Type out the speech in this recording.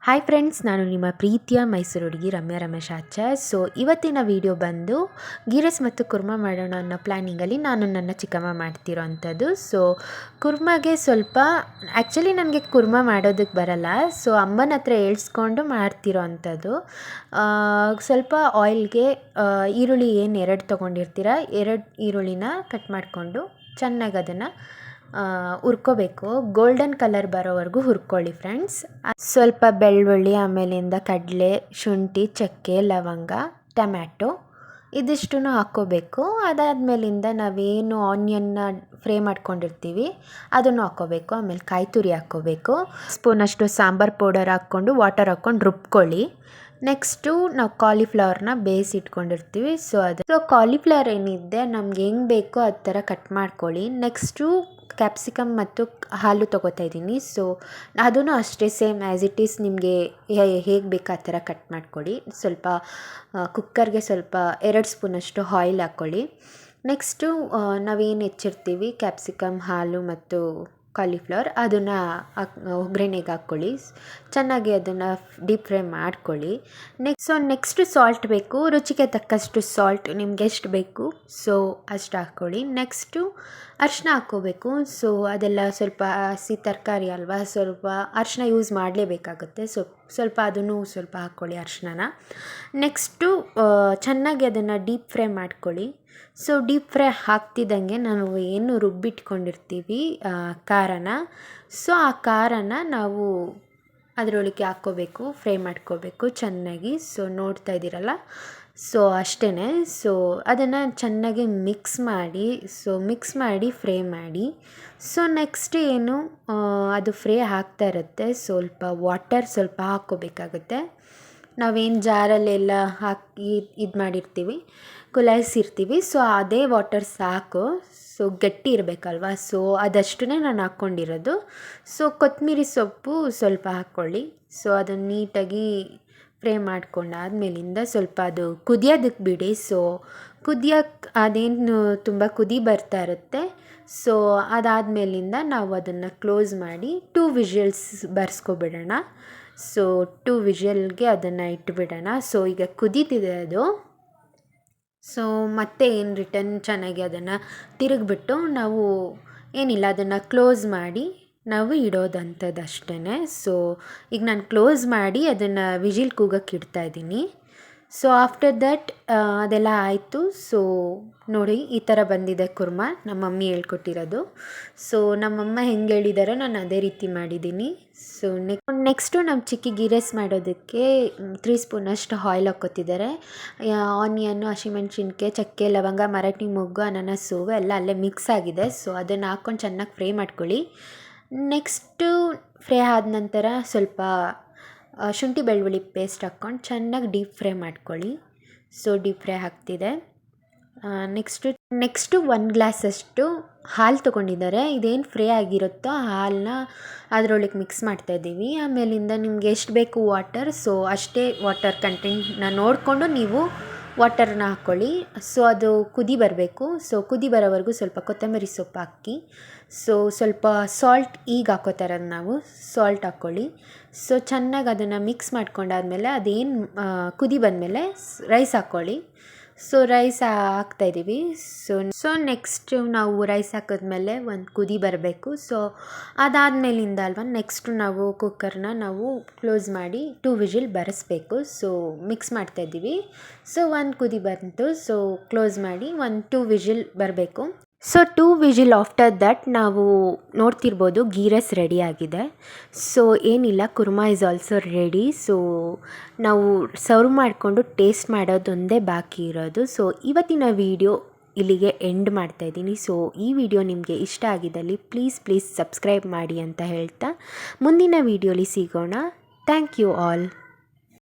Hi friends, ನಾನು ನಿಮ್ಮ ಪ್ರೀತಿಯ ಮೈಸೂರು ಹುಡುಗಿ ರಮ್ಯಾ ರಮೇಶ್ ಆಚಾರ್. ಸೊ ಇವತ್ತಿನ ವಿಡಿಯೋ ಬಂದು ಗೀ ರೈಸ್ ಮತ್ತು ಕುರ್ಮಾ ಮಾಡೋಣ ಅನ್ನೋ ಪ್ಲ್ಯಾನಿಂಗಲ್ಲಿ ನಾನು ನನ್ನ ಚಿಕ್ಕಮ್ಮ ಮಾಡ್ತಿರೋ ಅಂಥದ್ದು. ಸೊ ಕುರ್ಮಾಗೆ ಸ್ವಲ್ಪ ಆ್ಯಕ್ಚುಲಿ ನನಗೆ ಕುರ್ಮಾ ಮಾಡೋದಕ್ಕೆ ಬರಲ್ಲ. ಸೊ ಅಮ್ಮನ ಹತ್ರ ಹೇಳ್ಸ್ಕೊಂಡು ಮಾಡ್ತಿರೋ ಅಂಥದ್ದು. ಸ್ವಲ್ಪ ಆಯಿಲ್ಗೆ ಈರುಳ್ಳಿ ಏನು 2 ತೊಗೊಂಡಿರ್ತೀರ, 2 ಈರುಳ್ಳಿನ ಕಟ್ ಮಾಡಿಕೊಂಡು ಚೆನ್ನಾಗಿ ಅದನ್ನು ಹುರ್ಕೋಬೇಕು. ಗೋಲ್ಡನ್ ಕಲರ್ ಬರೋವರೆಗೂ ಹುರ್ಕೊಳ್ಳಿ ಫ್ರೆಂಡ್ಸ್. ಸ್ವಲ್ಪ ಬೆಳ್ಳುಳ್ಳಿ, ಆಮೇಲಿಂದ ಕಡಲೆ, ಶುಂಠಿ, ಚಕ್ಕೆ, ಲವಂಗ, ಟೊಮ್ಯಾಟೊ ಇದಿಷ್ಟು ಹಾಕ್ಕೋಬೇಕು. ಅದಾದಮೇಲಿಂದ ನಾವೇನು ಆನಿಯನ್ನ ಫ್ರೈ ಮಾಡ್ಕೊಂಡಿರ್ತೀವಿ ಅದನ್ನು ಹಾಕ್ಕೋಬೇಕು. ಆಮೇಲೆ ಕಾಯಿ ತುರಿ ಹಾಕ್ಕೋಬೇಕು. ಸ್ಪೂನಷ್ಟು ಸಾಂಬಾರು ಪೌಡರ್ ಹಾಕ್ಕೊಂಡು ವಾಟರ್ ಹಾಕ್ಕೊಂಡು ರುಬ್ಕೊಳ್ಳಿ. ನೆಕ್ಸ್ಟು ನಾವು ಕಾಲಿಫ್ಲವರ್ನ ಬೇಯಿಸಿಟ್ಕೊಂಡಿರ್ತೀವಿ. ಸೊ ಕಾಲಿಫ್ಲವರ್ ಏನಿದೆ ನಮ್ಗೆ ಹೆಂಗೆ ಬೇಕೋ ಆ ಥರ ಕಟ್ ಮಾಡ್ಕೊಳ್ಳಿ. ನೆಕ್ಸ್ಟು ಕ್ಯಾಪ್ಸಿಕಮ್ ಮತ್ತು ಹಾಲು ತೊಗೋತಾ ಇದ್ದೀನಿ. ಸೊ ಅದನ್ನು ಅಷ್ಟೇ ಸೇಮ್ ಆ್ಯಸ್ ಇಟ್ ಈಸ್ ನಿಮಗೆ ಹೇಗೆ ಬೇಕು ಆ ಥರ ಕಟ್ ಮಾಡ್ಕೊಳ್ಳಿ. ಸ್ವಲ್ಪ ಕುಕ್ಕರ್ಗೆ ಸ್ವಲ್ಪ 2 ಸ್ಪೂನಷ್ಟು ಆಯಿಲ್ ಹಾಕ್ಕೊಳ್ಳಿ. ನೆಕ್ಸ್ಟು ನಾವೇನು ಹೆಚ್ಚಿರ್ತೀವಿ ಕ್ಯಾಪ್ಸಿಕಮ್, ಹಾಲು ಮತ್ತು ಕಾಲಿಫ್ಲವರ್ ಅದನ್ನು ಒಗ್ಗರಣೆಗೆ ಹಾಕ್ಕೊಳ್ಳಿ. ಚೆನ್ನಾಗಿ ಅದನ್ನು ಡೀಪ್ ಫ್ರೈ ಮಾಡ್ಕೊಳ್ಳಿ. ನೆಕ್ಸ್ಟು ಸಾಲ್ಟ್ ಬೇಕು. ರುಚಿಗೆ ತಕ್ಕಷ್ಟು ಸಾಲ್ಟ್ ನಿಮ್ಗೆ ಎಷ್ಟು ಬೇಕು ಸೊ ಅಷ್ಟು ಹಾಕ್ಕೊಳ್ಳಿ. ನೆಕ್ಸ್ಟು ಅರಿಶಿನ ಹಾಕ್ಕೋಬೇಕು. ಸೊ ಅದೆಲ್ಲ ಸ್ವಲ್ಪ ಹಸಿ ತರಕಾರಿ ಅಲ್ವಾ, ಸ್ವಲ್ಪ ಅರಿಶಿನ ಯೂಸ್ ಮಾಡಲೇಬೇಕಾಗುತ್ತೆ. ಸ್ವಲ್ಪ ಅದನ್ನು ಸ್ವಲ್ಪ ಹಾಕ್ಕೊಳ್ಳಿ ಅರಿಶಿನ. ನೆಕ್ಸ್ಟು ಚೆನ್ನಾಗಿ ಅದನ್ನು ಡೀಪ್ ಫ್ರೈ ಮಾಡ್ಕೊಳ್ಳಿ. ಸೊ ಡೀಪ್ ಫ್ರೈ ಹಾಕ್ತಿದ್ದಂಗೆ ನಾವು ಏನು ರುಬ್ಬಿಟ್ಕೊಂಡಿರ್ತೀವಿ ಖಾರನ, ಸೊ ಆ ಖಾರನ ನಾವು ಅದರೊಳಗೆ ಹಾಕ್ಕೋಬೇಕು, ಫ್ರೈ ಮಾಡ್ಕೋಬೇಕು ಚೆನ್ನಾಗಿ. ಸೊ ನೋಡ್ತಾ ಇದ್ದೀರಲ್ಲ, ಸೊ ಅಷ್ಟೇ. ಸೊ ಅದನ್ನು ಚೆನ್ನಾಗಿ ಮಿಕ್ಸ್ ಮಾಡಿ ಫ್ರೈ ಮಾಡಿ. ಸೊ ನೆಕ್ಸ್ಟ್ ಏನು ಅದು ಫ್ರೈ ಆಗ್ತಾ ಇರುತ್ತೆ, ಸ್ವಲ್ಪ ವಾಟರ್ ಸ್ವಲ್ಪ ಹಾಕ್ಕೋಬೇಕಾಗುತ್ತೆ. ನಾವೇನು ಜಾರಲ್ಲೆಲ್ಲ ಹಾಕಿ ಇದು ಮಾಡಿರ್ತೀವಿ, ಕುಲಾಯಿಸಿರ್ತೀವಿ, ಸೊ ಅದೇ ವಾಟರ್ ಸಾಕು. ಸೊ ಗಟ್ಟಿ ಇರಬೇಕಲ್ವ, ಸೊ ಅದಷ್ಟನ್ನೇ ನಾನು ಹಾಕ್ಕೊಂಡಿರೋದು. ಸೊ ಕೊತ್ತಂಬರಿ ಸೊಪ್ಪು ಸ್ವಲ್ಪ ಹಾಕ್ಕೊಳ್ಳಿ. ಸೊ ಅದನ್ನು ನೀಟಾಗಿ ಫ್ರೈ ಮಾಡ್ಕೊಂಡಾದ್ಮೇಲಿಂದ ಸ್ವಲ್ಪ ಅದು ಕುದಿಯೋದಕ್ಕೆ ಬಿಡಿ. ಸೊ ಅದೇನು ತುಂಬ ಕುದಿ ಬರ್ತಾ ಇರುತ್ತೆ. ಸೊ ಅದಾದಮೇಲಿಂದ ನಾವು ಅದನ್ನು ಕ್ಲೋಸ್ ಮಾಡಿ 2 ವಿಷಲ್ಸ್ ಬರ್ಸ್ಕೊಬಿಡೋಣ. ಸೊ 2 ವಿಷಲ್ಗೆ ಅದನ್ನು ಇಟ್ಬಿಡೋಣ. ಸೊ ಈಗ ಕುದೀತಿದೆ ಅದು. ಸೊ ಮತ್ತೆ ಏನು ರಿಟರ್ನ್ ಚೆನ್ನಾಗಿ ಅದನ್ನು ತಿರುಗಿಬಿಟ್ಟು ನಾವು ಏನಿಲ್ಲ ಅದನ್ನು ಕ್ಲೋಸ್ ಮಾಡಿ ನಾವು ಇಡೋದಂಥದ್ದು ಅಷ್ಟೇ. ಸೊ ಈಗ ನಾನು ಕ್ಲೋಸ್ ಮಾಡಿ ಅದನ್ನು ವಿಜಿಲ್ ಕೂಗಕ್ಕೆ ಇಡ್ತಾಯಿದ್ದೀನಿ. ಸೊ ಆಫ್ಟರ್ ದ್ಯಾಟ್ ಅದೆಲ್ಲ ಆಯಿತು. ಸೊ ನೋಡಿ ಈ ಥರ ಬಂದಿದೆ ಕುರ್ಮಾ, ನಮ್ಮ ಮಮ್ಮಿ ಹೇಳ್ಕೊಟ್ಟಿರೋದು. ಸೊ ನಮ್ಮಮ್ಮ ಹೆಂಗೆ ಹೇಳಿದಾರೋ ನಾನು ಅದೇ ರೀತಿ ಮಾಡಿದ್ದೀನಿ. ಸೊ ನೆಕ್ಸ್ಟು ನಮ್ಮ ಚಿಕ್ಕಿ ಗೀ ರೈಸ್ ಮಾಡೋದಕ್ಕೆ 3 ಸ್ಪೂನಷ್ಟು ಆಯಿಲ್ ಹಾಕ್ಕೊತಿದ್ದಾರೆ. ಆನಿಯನ್ನು, ಹಸಿಮೆಣ್ಸಿನ್ಕಾಯಿ, ಚಕ್ಕೆ, ಲವಂಗ, ಮರಾಠಿ ಮೊಗ್ಗು, ಅನಾನಸು ಎಲ್ಲ ಅಲ್ಲೇ ಮಿಕ್ಸ್ ಆಗಿದೆ. ಸೊ ಅದನ್ನು ಹಾಕ್ಕೊಂಡು ಚೆನ್ನಾಗಿ ಫ್ರೈ ಮಾಡ್ಕೊಳ್ಳಿ. ನೆಕ್ಸ್ಟು ಫ್ರೈ ಆದ ನಂತರ ಸ್ವಲ್ಪ ಶುಂಠಿ ಬೆಳ್ಳುಳ್ಳಿ ಪೇಸ್ಟ್ ಹಾಕ್ಕೊಂಡು ಚೆನ್ನಾಗಿ ಡೀಪ್ ಫ್ರೈ ಮಾಡ್ಕೊಳ್ಳಿ. ಸೊ ಡೀಪ್ ಫ್ರೈ ಆಗ್ತಿದೆ. ನೆಕ್ಸ್ಟು 1 ಗ್ಲಾಸಷ್ಟು ಹಾಲು ತೊಗೊಂಡಿದ್ದಾರೆ. ಇದೇನು ಫ್ರೈ ಆಗಿರುತ್ತೋ ಆ ಹಾಲನ್ನ ಅದರೊಳಗೆ ಮಿಕ್ಸ್ ಮಾಡ್ತಾಯಿದ್ದೀವಿ. ಆಮೇಲಿಂದ ನಿಮ್ಗೆ ಎಷ್ಟು ಬೇಕು ವಾಟರ್, ಸೊ ಅಷ್ಟೇ ವಾಟರ್ ಕಂಟೆಂಟ್ನ ನೋಡಿಕೊಂಡು ನೀವು ವಾಟರ್ನ ಹಾಕ್ಕೊಳ್ಳಿ. ಸೊ ಅದು ಕುದಿ ಬರಬೇಕು. ಸೊ ಕುದಿ ಬರೋವರೆಗೂ ಸ್ವಲ್ಪ ಕೊತ್ತಂಬರಿ ಸೊಪ್ಪು ಹಾಕಿ. ಸೊ ಸ್ವಲ್ಪ ಸಾಲ್ಟ್ ಈಗ ಹಾಕೋತಾರದು ನಾವು ಸಾಲ್ಟ್ ಹಾಕ್ಕೊಳ್ಳಿ. ಸೊ ಚೆನ್ನಾಗಿ ಅದನ್ನು ಮಿಕ್ಸ್ ಮಾಡ್ಕೊಂಡಾದ್ಮೇಲೆ ಅದೇನು ಕುದಿ ಬಂದಮೇಲೆ ರೈಸ್ ಹಾಕ್ಕೊಳ್ಳಿ. ಸೊ ರೈಸ್ ಹಾಕ್ತಾಯಿದ್ದೀವಿ. ಸೊ ನೆಕ್ಸ್ಟು ನಾವು ರೈಸ್ ಹಾಕಿದ್ಮೇಲೆ ಒಂದು ಕುದಿ ಬರಬೇಕು. ಸೊ ಅದಾದಮೇಲಿಂದ ಅಲ್ವಾ ನೆಕ್ಸ್ಟು ನಾವು ಕುಕ್ಕರ್ನ ನಾವು ಕ್ಲೋಸ್ ಮಾಡಿ 2 ವಿಜಿಲ್ ಬರೆಸ್ಬೇಕು. ಸೊ ಮಿಕ್ಸ್ ಮಾಡ್ತಾಯಿದ್ದೀವಿ. ಸೊ 1 ಕುದಿ ಬಂತು. ಸೊ ಕ್ಲೋಸ್ ಮಾಡಿ 2 ವಿಜಿಲ್ ಬರಬೇಕು. ಸೊ 2 ವಿಜಿಲ್ ಆಫ್ಟರ್ ದಟ್ ನಾವು ನೋಡ್ತಿರ್ಬೋದು ಗೀ ರೈಸ್ ರೆಡಿ ಆಗಿದೆ. ಸೊ ಏನಿಲ್ಲ, kurma is also ready. So ನಾವು ಸರ್ವ್ ಮಾಡಿಕೊಂಡು ಟೇಸ್ಟ್ ಮಾಡೋದೊಂದೇ ಬಾಕಿ ಇರೋದು. ಸೊ ಇವತ್ತಿನ ವಿಡಿಯೋ ಇಲ್ಲಿಗೆ ಎಂಡ್ ಮಾಡ್ತಾಯಿದ್ದೀನಿ. ಸೊ ಈ ವಿಡಿಯೋ ನಿಮಗೆ ಇಷ್ಟ ಆಗಿದ್ದಲ್ಲಿ ಪ್ಲೀಸ್ ಸಬ್ಸ್ಕ್ರೈಬ್ ಮಾಡಿ ಅಂತ ಹೇಳ್ತಾ ಮುಂದಿನ ವಿಡಿಯೋಲಿ ಸಿಗೋಣ. Thank you all.